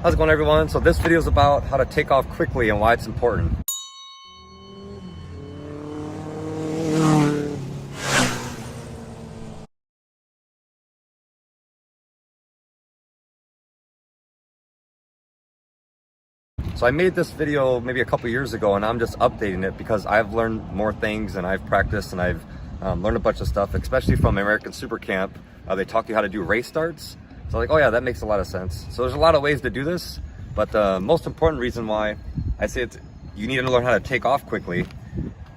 How's it going, everyone? So this video is about how to take off quickly and why it's important. So I made this video maybe a couple years ago, and I'm just updating it because I've learned more things and I've practiced and I've learned a bunch of stuff, especially from American Super Camp. They taught you how to do race starts. So like, oh yeah, that makes a lot of sense. So there's a lot of ways to do this, but the most important reason why I say you need to learn how to take off quickly.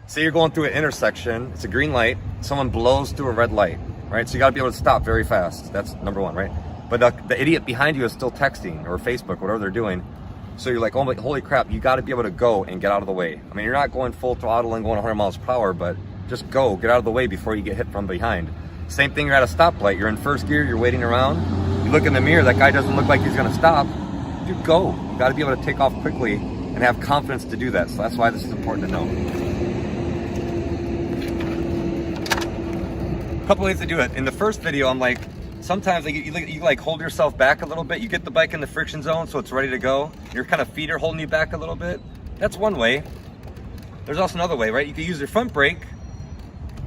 Say you're going through an intersection, it's a green light, someone blows through a red light, right? So you gotta be able to stop very fast. That's number one, right? But the idiot behind you is still texting or Facebook, whatever they're doing. So you're like, oh my, holy crap, you gotta be able to go and get out of the way. I mean, you're not going full throttle and going 100 miles per hour, but just go, get out of the way before you get hit from behind. Same thing, you're at a stoplight, you're in first gear, you're waiting around. You look in the mirror, that guy doesn't look like he's gonna stop. Dude, go. You gotta be able to take off quickly and have confidence to do that. So that's why this is important to know. A couple ways to do it. In the first video, I'm like, sometimes you like hold yourself back a little bit. You get the bike in the friction zone so it's ready to go. Your kind of feet are holding you back a little bit. That's one way. There's also another way, right? You can use your front brake,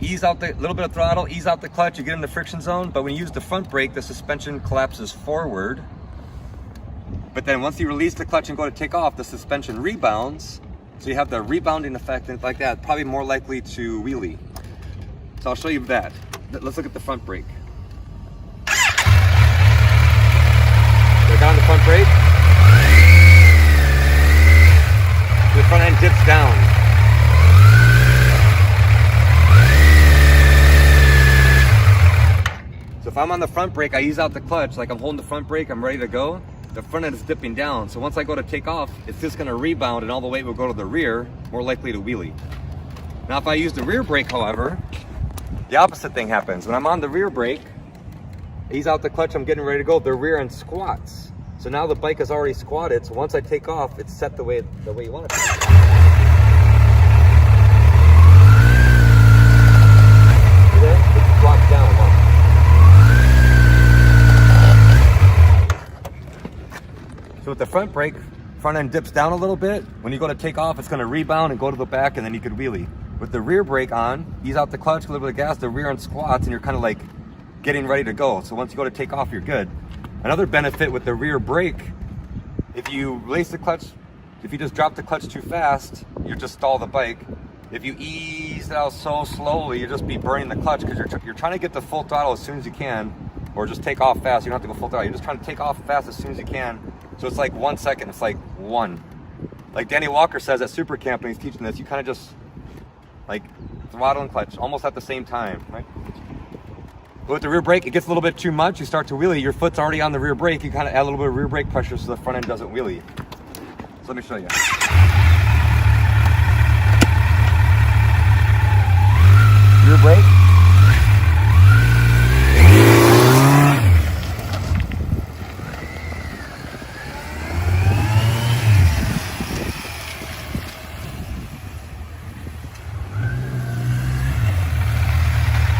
ease out the little bit of throttle, ease out the clutch, you get in the friction zone. But when you use the front brake, the suspension collapses forward. But then once you release the clutch and go to take off, the suspension rebounds. So you have the rebounding effect and like that, probably more likely to wheelie. So I'll show you that. Let's look at the front brake. So I got on the front brake. The front end dips down. So if I'm on the front brake, I ease out the clutch, like I'm holding the front brake, I'm ready to go. The front end is dipping down. So once I go to take off, it's just gonna rebound and all the weight will go to the rear, more likely to wheelie. Now if I use the rear brake, however, the opposite thing happens. When I'm on the rear brake, ease out the clutch, I'm getting ready to go, the rear end squats. So now the bike is already squatted, so once I take off, it's set the way you want it to be. See that? It squats down. So with the front brake, front end dips down a little bit. When you go to take off, it's gonna rebound and go to the back, and then you could wheelie. With the rear brake on, ease out the clutch, a little bit of gas, the rear end squats, and you're kind of like getting ready to go. So once you go to take off, you're good. Another benefit with the rear brake, if you release the clutch, if you just drop the clutch too fast, you just stall the bike. If you ease it out so slowly, you just be burning the clutch because you're trying to get the full throttle as soon as you can, or just take off fast. You don't have to go full throttle. You're just trying to take off fast as soon as you can. So it's like 1 second, it's like one. Like Danny Walker says at Super Camp when he's teaching this, you kind of just like throttle and clutch almost at the same time, right? But with the rear brake, it gets a little bit too much. You start to wheelie, your foot's already on the rear brake. You kind of add a little bit of rear brake pressure so the front end doesn't wheelie. So let me show you. Rear brake.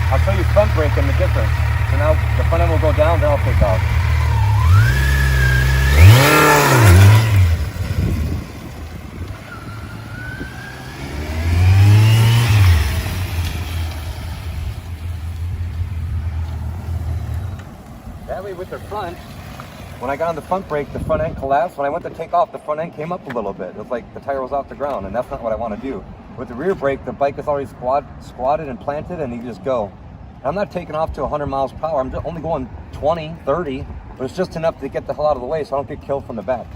I'll show you front brake and the difference. So now the front end will go down, then I'll take off. That way with the front, when I got on the front brake, the front end collapsed. When I went to take off, the front end came up a little bit. It was like the tire was off the ground, and that's not what I want to do. With the rear brake, the bike is already squatted and planted, and you just go. I'm not taking off to 100 miles per hour. I'm just only going 20, 30, but it's just enough to get the hell out of the way so I don't get killed from the back.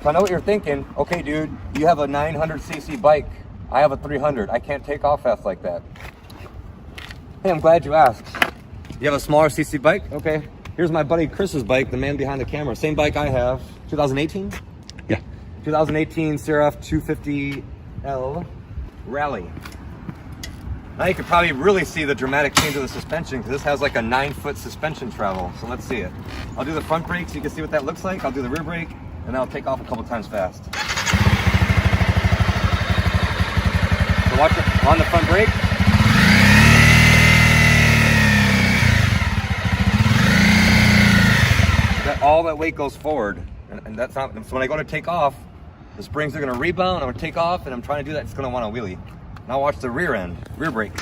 So I know what you're thinking. Okay, dude, you have a 900cc bike. I have a 300. I can't take off fast like that. Hey, I'm glad you asked. You have a smaller cc bike? Okay. Here's my buddy Chris's bike, the man behind the camera. Same bike I have. 2018? Yeah. 2018 CRF 250L Rally. Now you can probably really see the dramatic change of the suspension because this has like a 9-foot suspension travel. So let's see it. I'll do the front brake so you can see what that looks like. I'll do the rear brake and then I'll take off a couple times fast. So watch it on the front brake. all that weight goes forward, and that's not, so when I go to take off, the springs are gonna rebound, I'm gonna take off, and I'm trying to do that, it's gonna want to wheelie. Now watch the rear end, rear brake.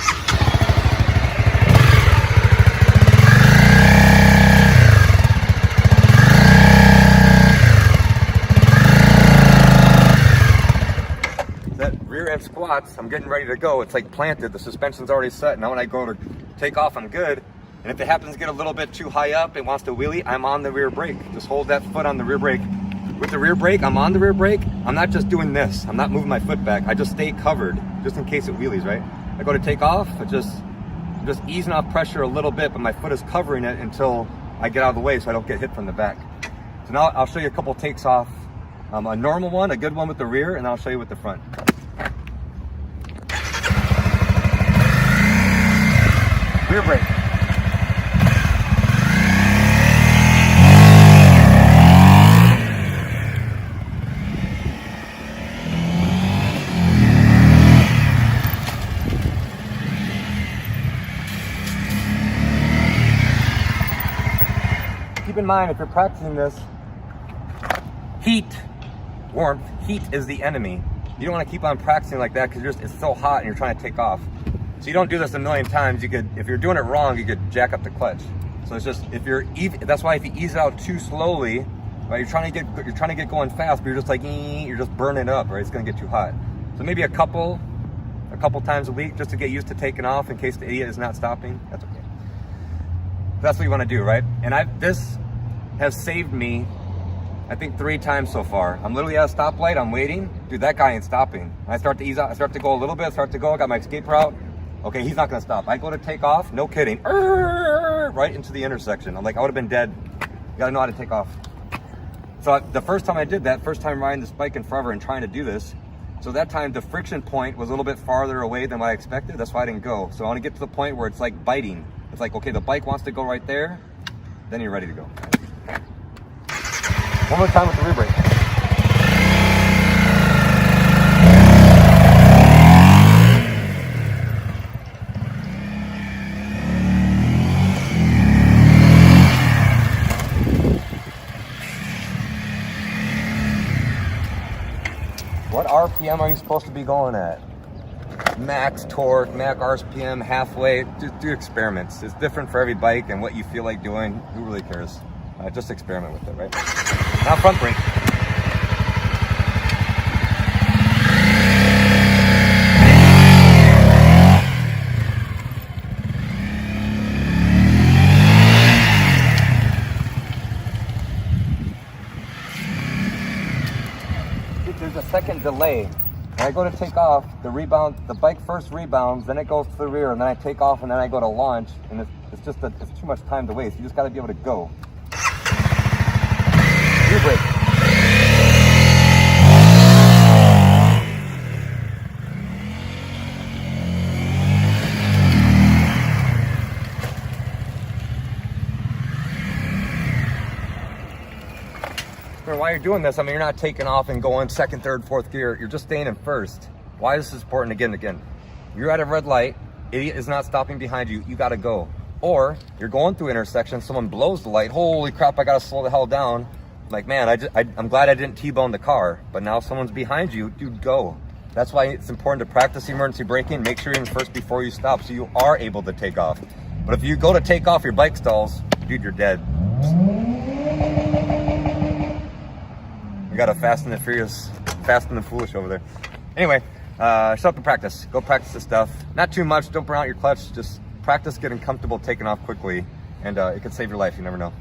That rear end squats, I'm getting ready to go. It's like planted, the suspension's already set. Now when I go to take off, I'm good. And if it happens to get a little bit too high up, it wants to wheelie, I'm on the rear brake. Just hold that foot on the rear brake. With the rear brake, I'm on the rear brake. I'm not just doing this. I'm not moving my foot back. I just stay covered, just in case it wheelies, right? I go to take off, I'm just easing off pressure a little bit, but my foot is covering it until I get out of the way so I don't get hit from the back. So now I'll show you a couple takes off. A normal one, a good one with the rear, and I'll show you with the front. Rear brake. Keep in mind, if you're practicing this, warmth, heat is the enemy. You don't want to keep on practicing like that because it's so hot and you're trying to take off. So you don't do this a million times. If you're doing it wrong, you could jack up the clutch. So it's just, that's why if you ease it out too slowly, right, you're trying to get going fast, but you're just like, you're just burning up, right? It's gonna get too hot. So maybe a couple times a week just to get used to taking off in case the idiot is not stopping. That's okay. That's what you want to do, right? And this has saved me, I think 3 times so far. I'm literally at a stoplight, I'm waiting. Dude, that guy ain't stopping. I start to ease out, I start to go a little bit, I got my escape route. Okay, he's not gonna stop. I go to take off, no kidding, right into the intersection. I'm like, I would have been dead. You gotta know how to take off. So the first time I did that, first time riding this bike in forever and trying to do this, so that time the friction point was a little bit farther away than what I expected. That's why I didn't go. So I want to get to the point where it's like biting. It's like, okay, the bike wants to go right there, then you're ready to go. One more time with the rear brake. What RPM are you supposed to be going at? Max torque, max RPM, halfway. Just do experiments. It's different for every bike and what you feel like doing. Who really cares? Just experiment with it, right? Now front brake. There's a second delay. When I go to take off, the bike first rebounds, then it goes to the rear, and then I take off, and then I go to launch, and it's too much time to waste. You just got to be able to go. Rear brake. While you're doing this, I mean, you're not taking off and going second, third, fourth gear. You're just staying in first. Why is this important? Again, you're at a red light, idiot is not stopping behind you, you gotta go. Or you're going through intersection, someone blows the light, holy crap, I gotta slow the hell down. Like, man, I'm glad I didn't T-bone the car, but now someone's behind you, dude, go. That's why it's important to practice emergency braking. Make sure you're in first before you stop so you are able to take off. But if you go to take off, your bike stalls, dude, you're dead. We got a Fast and the Furious, Fast and the Foolish over there. Anyway, show up to practice. Go practice this stuff. Not too much, don't burn out your clutch. Just practice getting comfortable taking off quickly, and it could save your life, you never know.